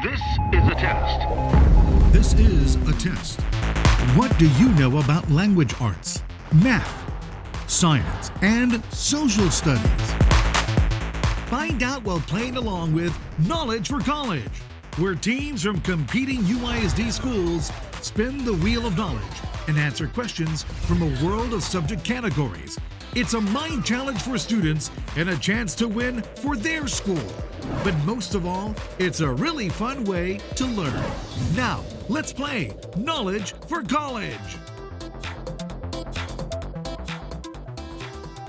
This is a test. This is a test. What do you know about language arts, math, science, and social studies? Find out while playing along with Knowledge for College, where teams from competing UISD schools spin the wheel of knowledge and answer questions from a world of subject categories. It's a mind challenge for students and a chance to win for their school. But most of all, it's a really fun way to learn. Now, let's play Knowledge for College.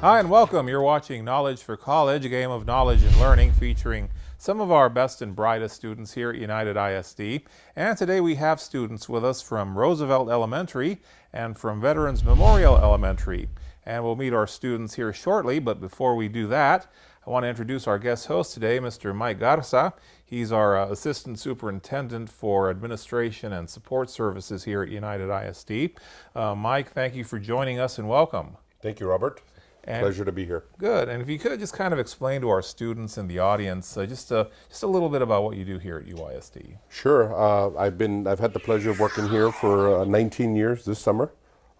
Hi and welcome. You're watching Knowledge for College, a game of knowledge and learning featuring some of our best and brightest students here at United ISD. And today we have students with us from Roosevelt Elementary and from Veterans Memorial Elementary. And we'll meet our students here shortly, but before we do that, I want to introduce our guest host today, Mr. Mike Garza. He's our Assistant Superintendent for Administration and Support Services here at United ISD. Mike, thank you for joining us and welcome. Thank you, Robert. Pleasure to be here. Good. And if you could just kind of explain to our students and the audience just a little bit about what you do here at UISD. Sure. I've had the pleasure of working here for 19 years this summer,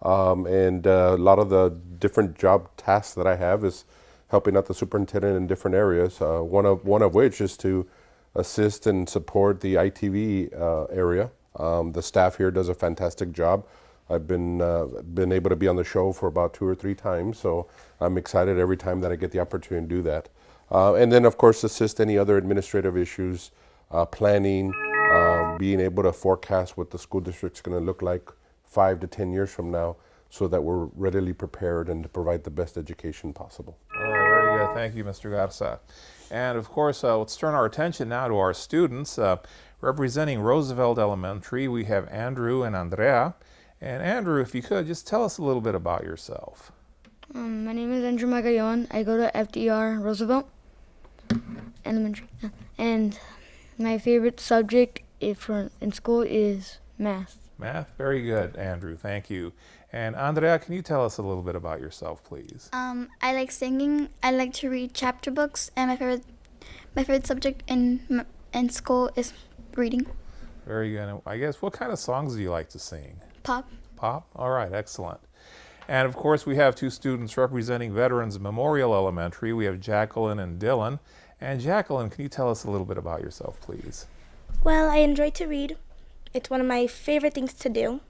and a lot of the different job tasks that I have is helping out the superintendent in different areas. One of which is to assist and support the ITV area. The staff here does a fantastic job. I've been able to be on the show for about 2 or 3 times, so I'm excited every time that I get the opportunity to do that. And then, of course, assist any other administrative issues, planning, being able to forecast what the school district's going to look like 5 to 10 years from now, so that we're readily prepared and to provide the best education possible. All right, very good. Thank you, Mr. Garza. And of course, let's turn our attention now to our students. Representing Roosevelt Elementary, we have Andrew and Andrea. And Andrew, if you could, just tell us a little bit about yourself. My name is Andrew Magayon. I go to FDR Roosevelt Elementary. And my favorite subject in school is math. Math? Very good, Andrew. Thank you. And Andrea, can you tell us a little bit about yourself, please? I like singing. I like to read chapter books, and my favorite subject in school is reading. Very good. And I guess, what kind of songs do you like to sing? Pop. Pop? All right, excellent. And of course, we have 2 students representing Veterans Memorial Elementary. We have Jacqueline and Dylan. And Jacqueline, can you tell us a little bit about yourself, please? Well, I enjoy to read. It's one of my favorite things to do.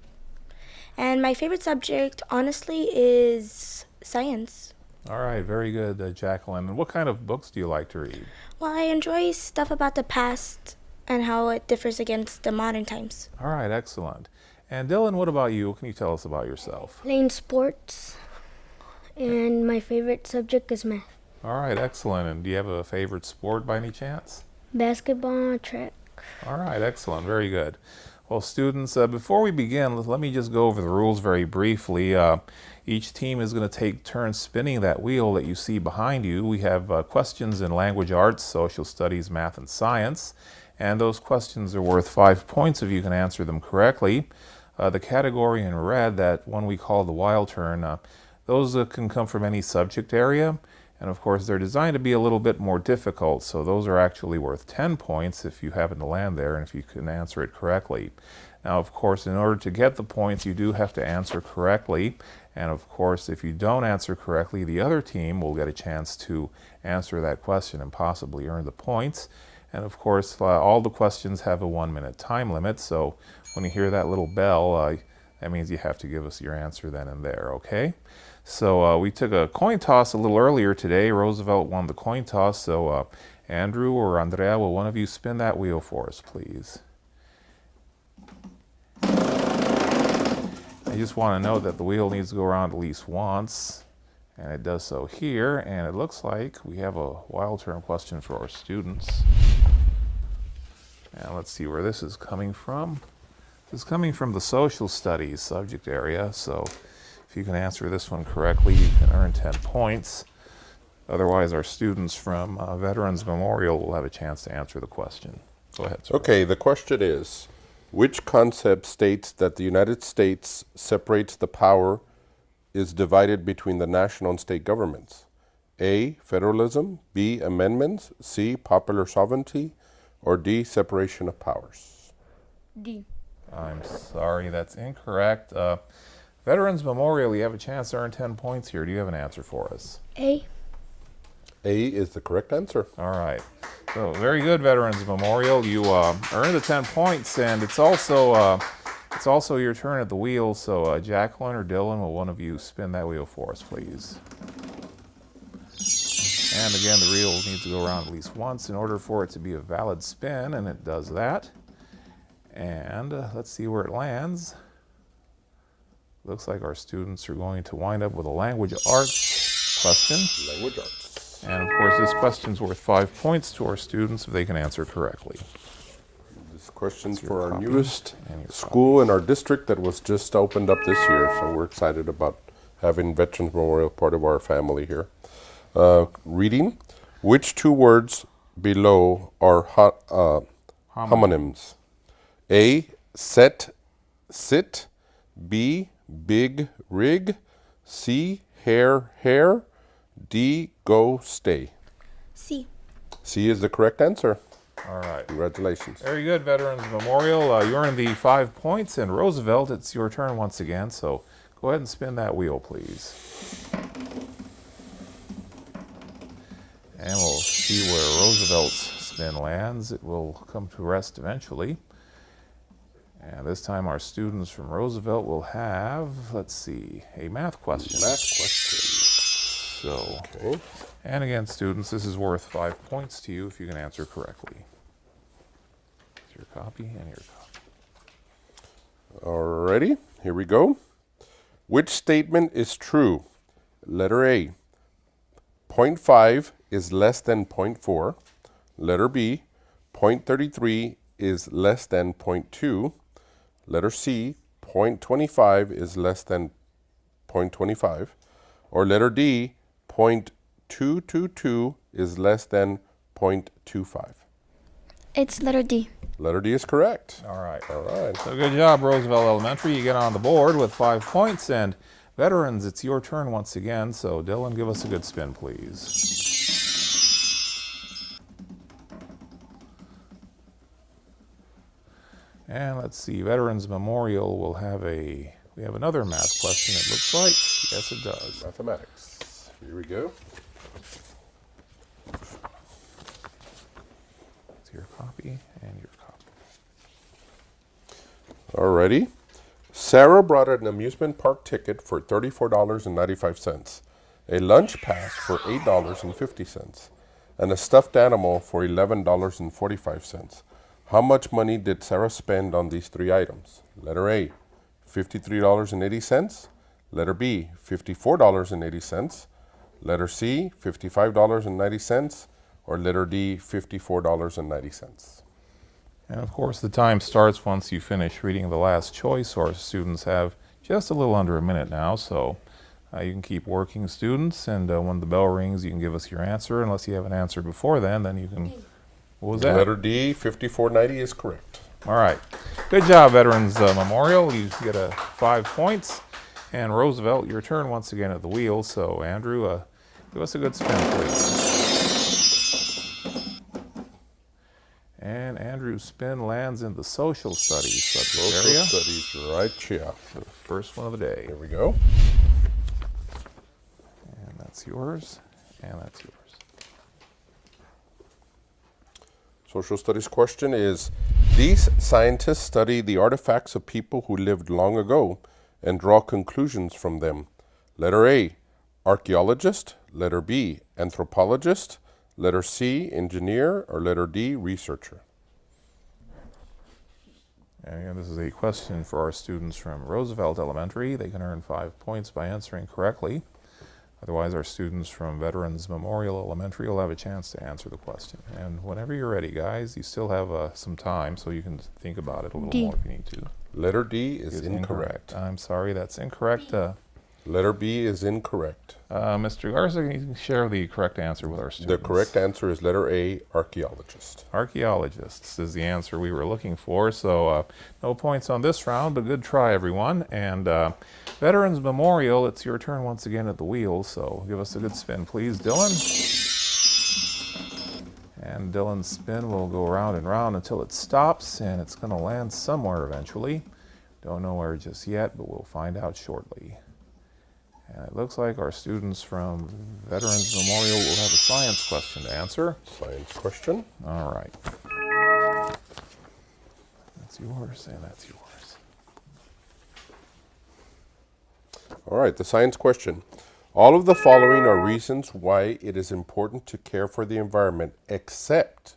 And my favorite subject, honestly, is science. All right, very good, Jacqueline. And what kind of books do you like to read? Well, I enjoy stuff about the past and how it differs against the modern times. All right, excellent. And Dylan, what about you? What can you tell us about yourself? Playing sports, and my favorite subject is math. All right, excellent. And do you have a favorite sport by any chance? Basketball, track. All right, excellent. Very good. Well, students, before we begin, let me just go over the rules very briefly. Each team is going to take turns spinning that wheel that you see behind you. We have questions in language arts, social studies, math, and science. And those questions are worth 5 points if you can answer them correctly. The category in red, that one we call the wild turn, those can come from any subject area. And of course, they're designed to be a little bit more difficult, so those are actually worth 10 points if you happen to land there and if you can answer it correctly. Now, of course, in order to get the points, you do have to answer correctly. And of course, if you don't answer correctly, the other team will get a chance to answer that question and possibly earn the points. And of course, all the questions have a 1-minute time limit, so when you hear that little bell, that means you have to give us your answer then and there, okay? So we took a coin toss a little earlier today. Roosevelt won the coin toss, so Andrew or Andrea, will one of you spin that wheel for us, please? I just want to note that the wheel needs to go around at least once, and it does so here, and it looks like we have a wild turn question for our students. And let's see where this is coming from. This is coming from the social studies subject area, so if you can answer this one correctly, you can earn 10 points. Otherwise, our students from Veterans Memorial will have a chance to answer the question. Go ahead, sir. Okay, the question is, which concept states that the United States separates the power is divided between the national and state governments? A, federalism, B, amendments, C, popular sovereignty, or D, separation of powers? D. I'm sorry, that's incorrect. Veterans Memorial, you have a chance to earn 10 points here. Do you have an answer for us? A. A is the correct answer. All right. So very good, Veterans Memorial. You earned the 10 points, and it's also your turn at the wheel. So Jacqueline or Dylan, will one of you spin that wheel for us, please? And again, the wheel needs to go around at least once in order for it to be a valid spin, and it does that. And let's see where it lands. Looks like our students are going to wind up with a language arts question. Language arts. And of course, this question's worth 5 points to our students if they can answer correctly. This question's Your for our copy newest and your school in our district that was just opened up this year, so we're excited about having Veterans Memorial part of our family here. Reading, which two words below are homonyms? A, set, sit. B, big, rig. C, hair. D, go, stay. C. C is the correct answer. All right. Congratulations. Very good, Veterans Memorial. You earned the 5 points. And Roosevelt, it's your turn once again. So go ahead and spin that wheel, please. And we'll see where Roosevelt's spin lands. It will come to rest eventually. And this time our students from Roosevelt will have, let's see, a math question. Math question. So, Okay. and again, students, this is worth 5 points to you if you can answer correctly. Here's your copy and your copy. Alrighty, here we go. Which statement is true? Letter A, 0.5 is less than 0.4. Letter B, 0.33 is less than 0.2. Letter C, 0.25 is less than 0.25. Or letter D, 0.222 is less than 0.25. It's letter D. Letter D is correct. All right. All right. So good job, Roosevelt Elementary. You get on the board with 5 points. And Veterans, it's your turn once again. So Dylan, give us a good spin, please. And let's see, Veterans Memorial will have we have another math question, it looks like. Yes, it does. Mathematics. Here we go. It's your copy and your copy. Alrighty. Sarah brought an amusement park ticket for $34.95, a lunch pass for $8.50, and a stuffed animal for $11.45. How much money did Sarah spend on these three items? Letter A, $53.80. Letter B, $54.80. Letter C, $55.90. Or letter D, $54.90. And of course, the time starts once you finish reading the last choice. Our students have just a little under a minute now, so you can keep working, students, and when the bell rings, you can give us your answer. Unless you have an answer before then you can... What was that? Letter D, $54.90 is correct. All right. Good job, Veterans Memorial. You get 5 points. And Roosevelt, your turn once again at the wheel. So, Andrew, give us a good spin, please. And Andrew's spin lands in the social studies subject area. Social studies, right here. The first one of the day. Here we go. And that's yours. And that's yours. Social studies question is, these scientists study the artifacts of people who lived long ago and draw conclusions from them. Letter A, archaeologist. Letter B, anthropologist. Letter C, engineer. Or letter D, researcher. And again, this is a question for our students from Roosevelt Elementary. They can earn 5 points by answering correctly. Otherwise, our students from Veterans Memorial Elementary will have a chance to answer the question. And whenever you're ready, guys, you still have some time, so you can think about it a little more if you need to. Letter D is incorrect. I'm sorry, that's incorrect. Letter B is incorrect. Mr. Garza, can you share the correct answer with our students? The correct answer is letter A, archaeologist. Archaeologists is the answer we were looking for. So no points on this round, but good try, everyone. And Veterans Memorial, it's your turn once again at the wheel. So give us a good spin, please, Dylan. And And Dylan's spin will go round and round until it stops, and it's going to land somewhere eventually. Don't know where just yet, but we'll find out shortly. And it looks like our students from Veterans Memorial will have a science question to answer. Science question. All right. That's yours, and that's yours. All right, the science question. All of the following are reasons why it is important to care for the environment, except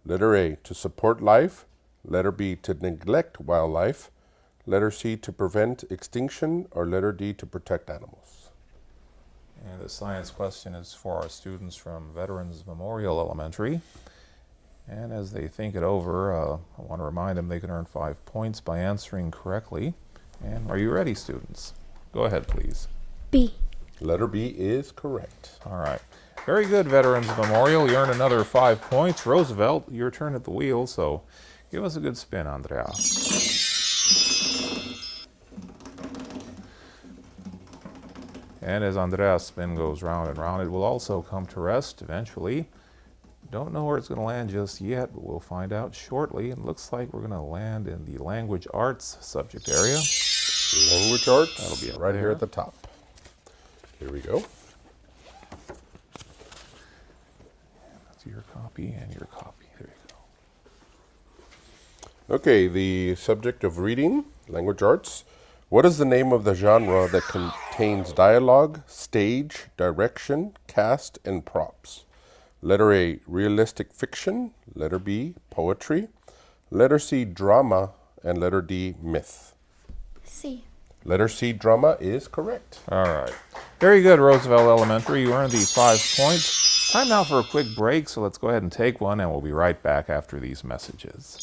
letter A, to support life, letter B, to neglect wildlife, letter C, to prevent extinction, or letter D, to protect animals. And the science question is for our students from Veterans Memorial Elementary. And as they think it over, I want to remind them they can earn 5 points by answering correctly. And are you ready, students? Go ahead, please. B. Letter B is correct. All right. Very good, Veterans Memorial. You earned another 5 points. Roosevelt, your turn at the wheel, so give us a good spin, Andrea. And as Andrea's spin goes round and round, it will also come to rest eventually. Don't know where it's going to land just yet, but we'll find out shortly. It looks like we're going to land in the language arts subject area. Language arts. That'll be up right here there. at the top. Here we go. That's your copy and your copy. There you go. Okay, the subject of reading, language arts. What is the name of the genre that contains dialogue, stage, direction, cast, and props? Letter A, realistic fiction. Letter B, poetry. Letter C, drama. And letter D, myth. C. Letter C, drama is correct. All right. Very good, Roosevelt Elementary. You earned the 5 points. Time now for a quick break, so let's go ahead and take one, and we'll be right back after these messages.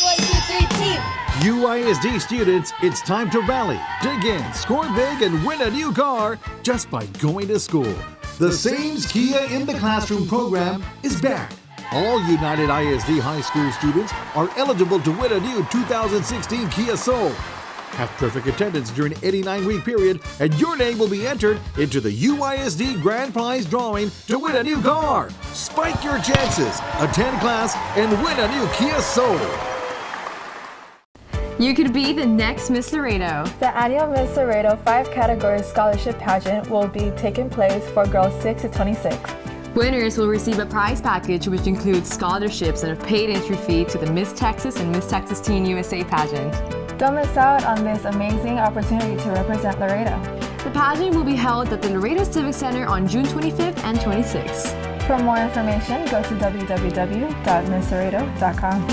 1, 2, 3, team! UISD students, it's time to rally, dig in, score big, and win a new car just by going to school. The Sames Kia in the Classroom program is back. All United ISD high school students are eligible to win a new 2016 Kia Soul. Have perfect attendance during an 89-week period, and your name will be entered into the UISD Grand Prize drawing to win a new car. Spike your chances, attend class, and win a new Kia Soul. You could be the next Miss Laredo. The annual Miss Laredo 5-category scholarship pageant will be taking place for girls 6 to 26. Winners will receive a prize package which includes scholarships and a paid entry fee to the Miss Texas and Miss Texas Teen USA pageant. Don't miss out on this amazing opportunity to represent Laredo. The pageant will be held at the Laredo Civic Center on June 25th and 26th. For more information, go to www.misslaredo.com.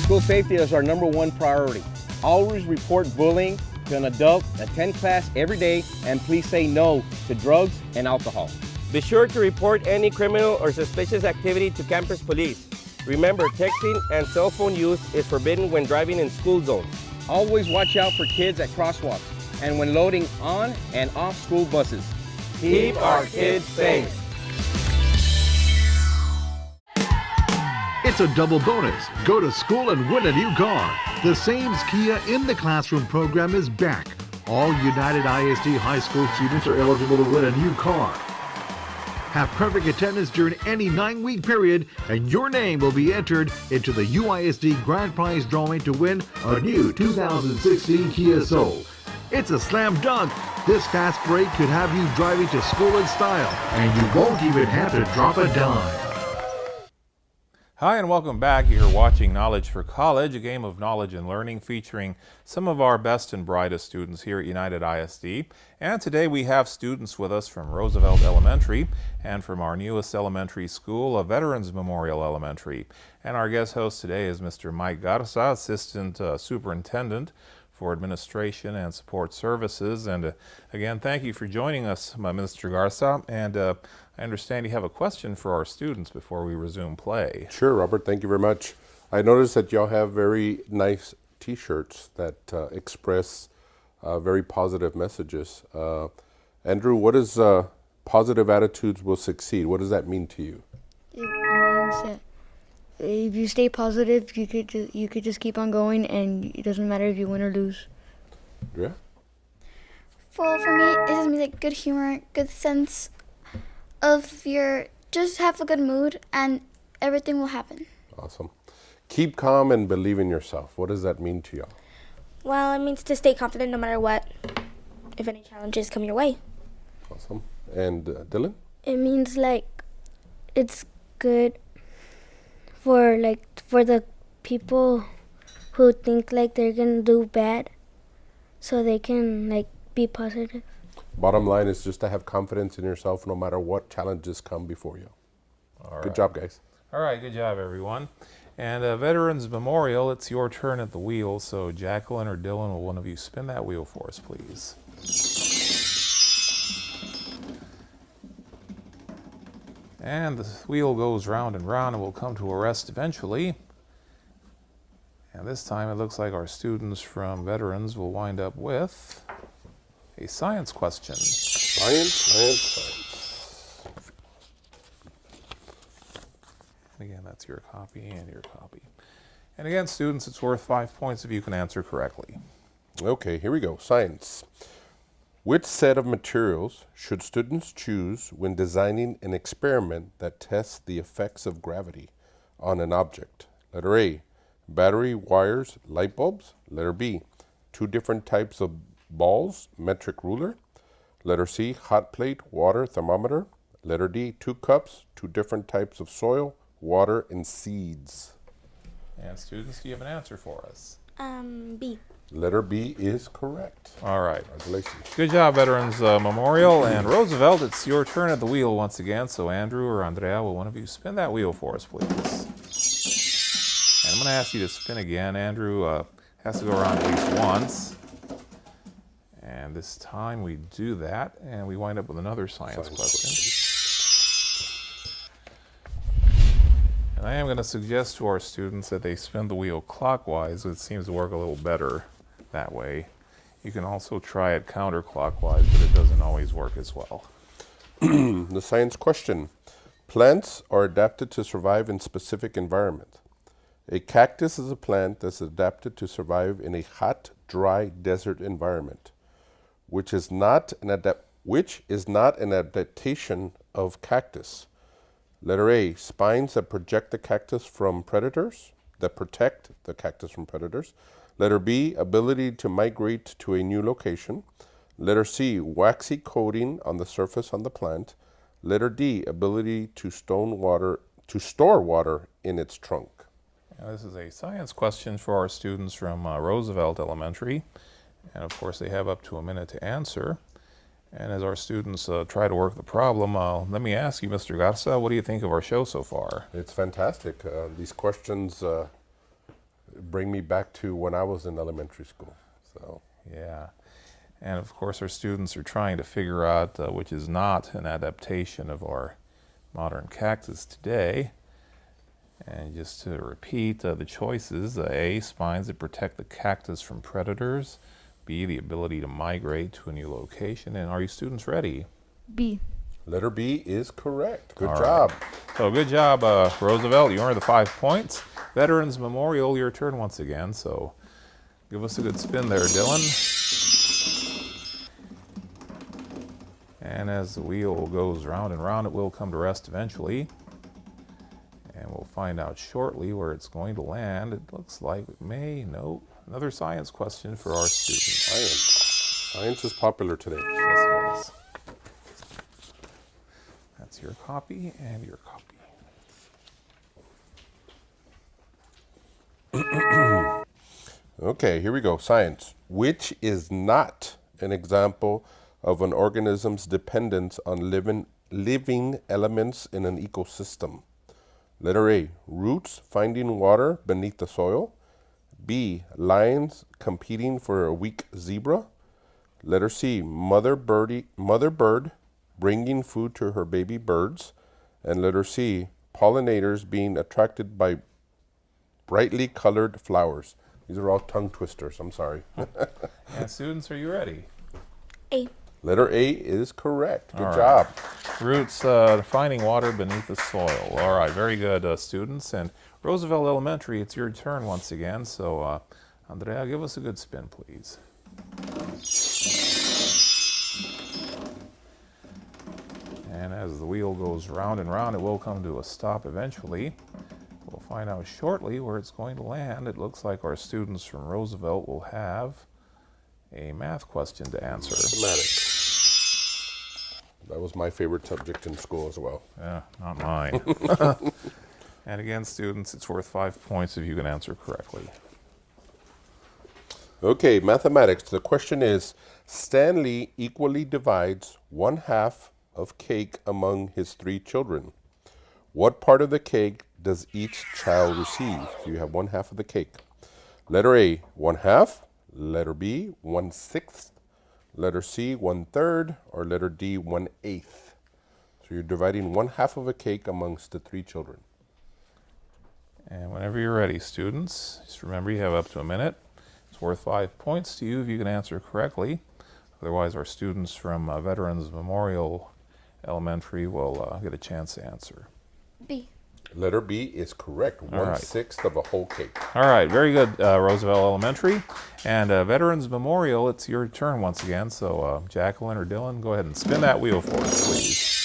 School safety is our #1 priority. Always report bullying to an adult, attend class every day, and please say no to drugs and alcohol. Be sure to report any criminal or suspicious activity to campus police. Remember, texting and cell phone use is forbidden when driving in school zones. Always watch out for kids at crosswalks and when loading on and off school buses. Keep our kids safe. It's a double bonus. Go to school and win a new car. The Sames Kia in the Classroom program is back. All United ISD high school students are eligible to win a new car. Have perfect attendance during any 9-week period, and your name will be entered into the UISD Grand Prize drawing to win a new 2016 Kia Soul. It's a slam dunk. This fast break could have you driving to school in style, and you won't even have to drop a dime. Hi and welcome back. You're watching Knowledge for College, a game of knowledge and learning featuring some of our best and brightest students here at United ISD. And today we have students with us from Roosevelt Elementary and from our newest elementary school, Veterans Memorial Elementary. And our guest host today is Mr. Mike Garza, Assistant Superintendent for Administration and Support Services. And again, thank you for joining us, Mr. Garza. And I understand you have a question for our students before we resume play. Sure, Robert. Thank you very much. I noticed that y'all have very nice T-shirts that express very positive messages. Andrew, what is positive attitudes will succeed? What does that mean to you? It means that if you stay positive, you could just keep on going, and it doesn't matter if you win or lose. Yeah. Well, for me, it just means like good humor, good sense of just have a good mood and everything will happen. Awesome. Keep calm and believe in yourself. What does that mean to y'all? Well, it means to stay confident no matter what, if any challenges come your way. Awesome. And Dylan? It means like it's good for the people who think like they're gonna do bad, so they can like be positive. Bottom line is just to have confidence in yourself no matter what challenges come before you. Good job, guys. All right, good job, everyone. And Veterans Memorial, it's your turn at the wheel. So Jacqueline or Dylan, will one of you spin that wheel for us, please? And the wheel goes round and round and will come to a rest eventually. And this time it looks like our students from Veterans will wind up with a science question. Science. And again, that's your copy and your copy. And again, students, it's worth 5 points if you can answer correctly. Okay, here we go. Science. Which set of materials should students choose when designing an experiment that tests the effects of gravity on an object? Letter A, battery, wires, light bulbs. Letter B, 2 different types of balls, metric ruler. Letter C, hot plate, water, thermometer. Letter D, 2 cups, 2 different types of soil, water, and seeds. And students, do you have an answer for us? B. Letter B is correct. All right. Congratulations. Good job, Veterans Memorial. And Roosevelt, it's your turn at the wheel once again. So Andrew or Andrea, will one of you spin that wheel for us, please? And I'm going to ask you to spin again. Andrew has to go around at least once. And this time we do that, and we wind up with another science question. And I am going to suggest to our students that they spin the wheel clockwise. It seems to work a little better that way. You can also try it counterclockwise, but it doesn't always work as well. The science question. Plants are adapted to survive in specific environments. A cactus is a plant that's adapted to survive in a hot, dry desert environment, which is not an adaptation of cactus. Letter A, spines that protect the cactus from predators. Letter B, ability to migrate to a new location. Letter C, waxy coating on the surface on the plant. Letter D, ability to store water in its trunk. Now, this is a science question for our students from Roosevelt Elementary. And of course, they have up to a minute to answer. And as our students try to work the problem, let me ask you, Mr. Garza, what do you think of our show so far? It's fantastic. These questions bring me back to when I was in elementary school. So yeah. And of course, our students are trying to figure out which is not an adaptation of our modern cactus today. And just to repeat the choices, A, spines that protect the cactus from predators. B, the ability to migrate to a new location. And are you students ready? B. Letter B is correct. Good All job. Right. So good job, Roosevelt. You earned the 5 points. Veterans Memorial, your turn once again. So give us a good spin there, Dylan. And as the wheel goes round and round, it will come to rest eventually. And we'll find out shortly where it's going to land. It looks like it may. No. Another science question for our students. Science is popular today. Yes, it is. That's your copy and your copy. Okay, here we go. Science. Which is not an example of an organism's dependence on living elements in an ecosystem? Letter A, roots finding water beneath the soil. B, lions competing for a weak zebra. Letter C, mother bird bringing food to her baby birds. And letter C, pollinators being attracted by brightly colored flowers. These are all tongue twisters, I'm sorry. And students, are you ready? A. Letter A is correct. Good All job. Right. Roots finding water beneath the soil. All right, very good, students. And Roosevelt Elementary, it's your turn once again. So, Andrea, give us a good spin, please. And as the wheel goes round and round, it will come to a stop eventually. We'll find out shortly where it's going to land. It looks like our students from Roosevelt will have a math question to answer. Mathematics. That was my favorite subject in school as well. Yeah, not mine. And again, students, it's worth 5 points if you can answer correctly. Okay, mathematics. The question is, Stanley equally divides 1/2 of cake among his 3 children. What part of the cake does each child receive? So you have 1/2 of the cake. Letter A, 1/2. Letter B, 1/6. Letter C, 1/3. Or letter D, 1/8. So you're dividing 1/2 of a cake amongst the 3 children. And whenever you're ready, students, just remember you have up to a minute. It's worth 5 points to you if you can answer correctly. Otherwise, our students from Veterans Memorial Elementary will get a chance to answer. B. Letter B is correct. 1/6 of a whole cake. All right, very good, Roosevelt Elementary. And Veterans Memorial, it's your turn once again. So Jacqueline or Dylan, go ahead and spin that wheel for us, please.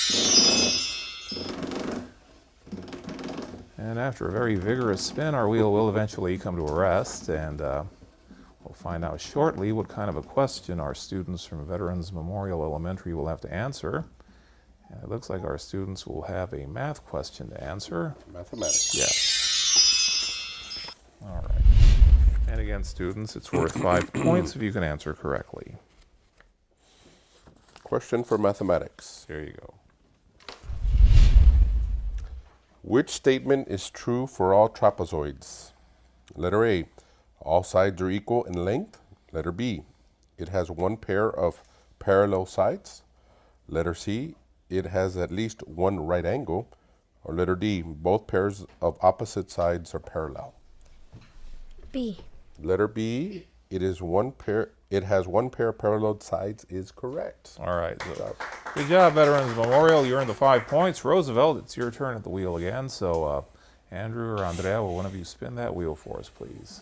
And after a very vigorous spin, our wheel will eventually come to a rest. And we'll find out shortly what kind of a question our students from Veterans Memorial Elementary will have to answer. And it looks like our students will have a math question to answer. Mathematics. Yes. All right. And again, students, it's worth 5 points if you can answer correctly. Question for mathematics. There you go. Which statement is true for all trapezoids? Letter A, all sides are equal in length. Letter B, it has one pair of parallel sides. Letter C, it has at least one right angle. Or letter D, both pairs of opposite sides are parallel. B. Letter B, it has one pair of parallel sides is correct. All right. Good job, Veterans Memorial. You earned the 5 points. Roosevelt, it's your turn at the wheel again. So Andrew or Andrea, will one of you spin that wheel for us, please?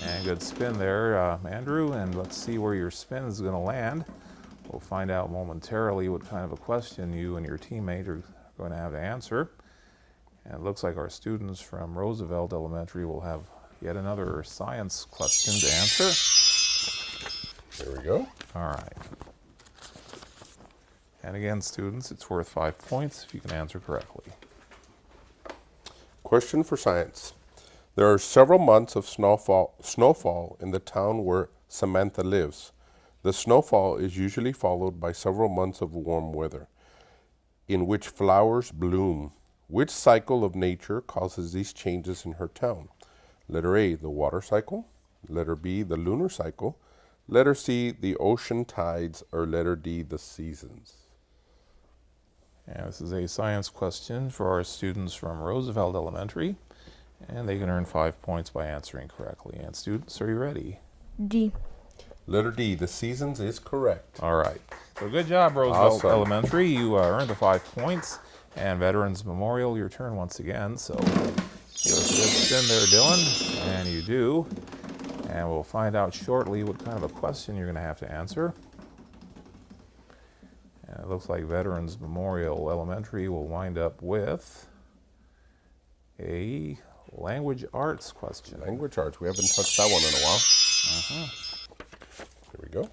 And good spin there, Andrew. And let's see where your spin is going to land. We'll find out momentarily what kind of a question you and your teammate are going to have to answer. And it looks like our students from Roosevelt Elementary will have yet another science question to answer. There we go. All right. And again, students, it's worth 5 points if you can answer correctly. Question for science. There are several months of snowfall in the town where Samantha lives. The snowfall is usually followed by several months of warm weather, in which flowers bloom. Which cycle of nature causes these changes in her town? Letter A, the water cycle. Letter B, the lunar cycle. Letter C, the ocean tides. Or letter D, the seasons. And this is a science question for our students from Roosevelt Elementary. And they can earn 5 points by answering correctly. And students, are you ready? D. Letter D, the seasons is correct. All right. So good job, Roosevelt Elementary. You earned the 5 points. And Veterans Memorial, your turn once again. So give us a good spin there, Dylan. And you do. And we'll find out shortly what kind of a question you're going to have to answer. And it looks like Veterans Memorial Elementary will wind up with a language arts question. Language arts. We haven't touched that one in a while. Here we go.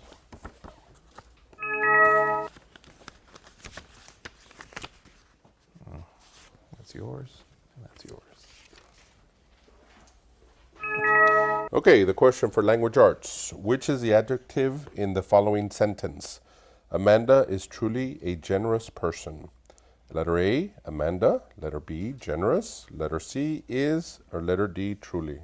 That's yours, and that's yours. Okay, the question for language arts. Which is the adjective in the following sentence? Amanda is truly a generous person. Letter A, Amanda. Letter B, generous. Letter C, is. Or letter D, truly.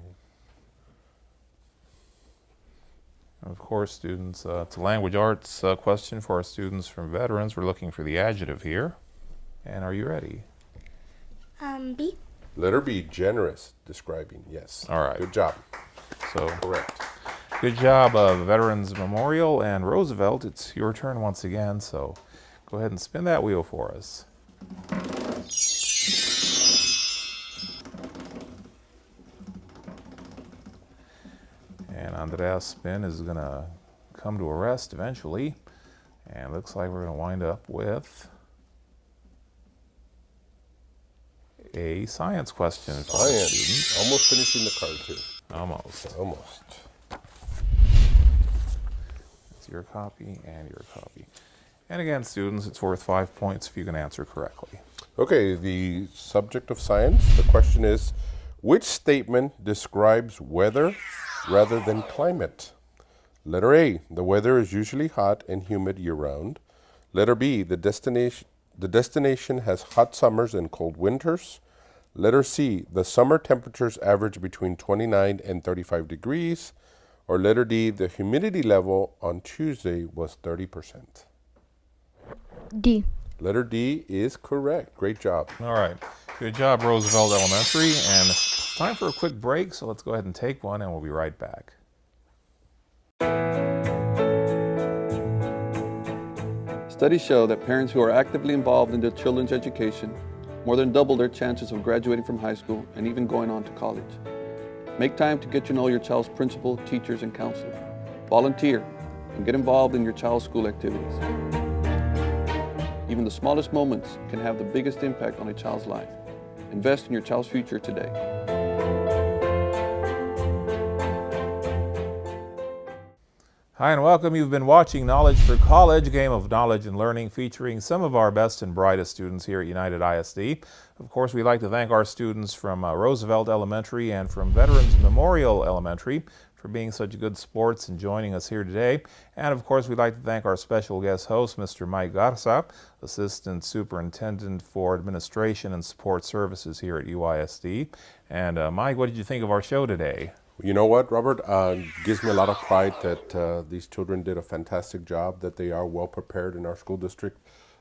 Of course, students, it's a language arts question for our students from Veterans. We're looking for the adjective here. And are you ready? B. Letter B, generous, describing, yes. All right. Good job. So correct. Good job, Veterans Memorial and Roosevelt. It's your turn once again, so go ahead and spin that wheel for us. And Andrea's spin is going to come to a rest eventually. And looks like we're going to wind up with a science question for our students. Almost finishing the card too. Almost. Almost. It's your copy and your copy. And again, students, it's worth 5 points if you can answer correctly. Okay, the subject of science, the question is, which statement describes weather rather than climate? Letter A, the weather is usually hot and humid year-round. Letter B, the destination has hot summers and cold winters. Letter C, the summer temperatures average between 29 and 35 degrees. Or letter D, the humidity level on Tuesday was 30%. D. Letter D is correct. Great job. All right. Good job, Roosevelt Elementary. And time for a quick break, so let's go ahead and take one, and we'll be right back. Studies show that parents who are actively involved in their children's education more than double their chances of graduating from high school and even going on to college. Make time to get to know your child's principal, teachers, and counselor. Volunteer and get involved in your child's school activities. Even the smallest moments can have the biggest impact on a child's life. Invest in your child's future today. Hi and welcome. You've been watching Knowledge for College, a game of knowledge and learning featuring some of our best and brightest students here at United ISD. Of course, we'd like to thank our students from Roosevelt Elementary and from Veterans Memorial Elementary for being such good sports and joining us here today. And of course, we'd like to thank our special guest host, Mr. Mike Garza, Assistant Superintendent for Administration and Support Services here at UISD. And Mike, what did you think of our show today? You know what, Robert? Gives me a lot of pride that these children did a fantastic job, that they are well prepared in our school district.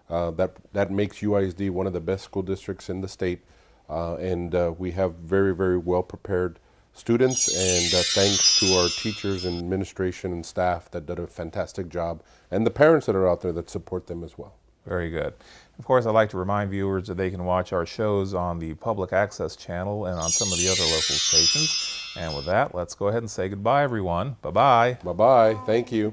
That makes UISD one of the best school districts in the state. And we have very, very well prepared students, and thanks to our teachers and administration and staff that did a fantastic job, and the parents that are out there that support them as well. Very good. Of course, I'd like to remind viewers that they can watch our shows on the public access channel and on some of the other local stations. And with that, let's go ahead and say goodbye, everyone. Bye-bye. Bye-bye. Thank you.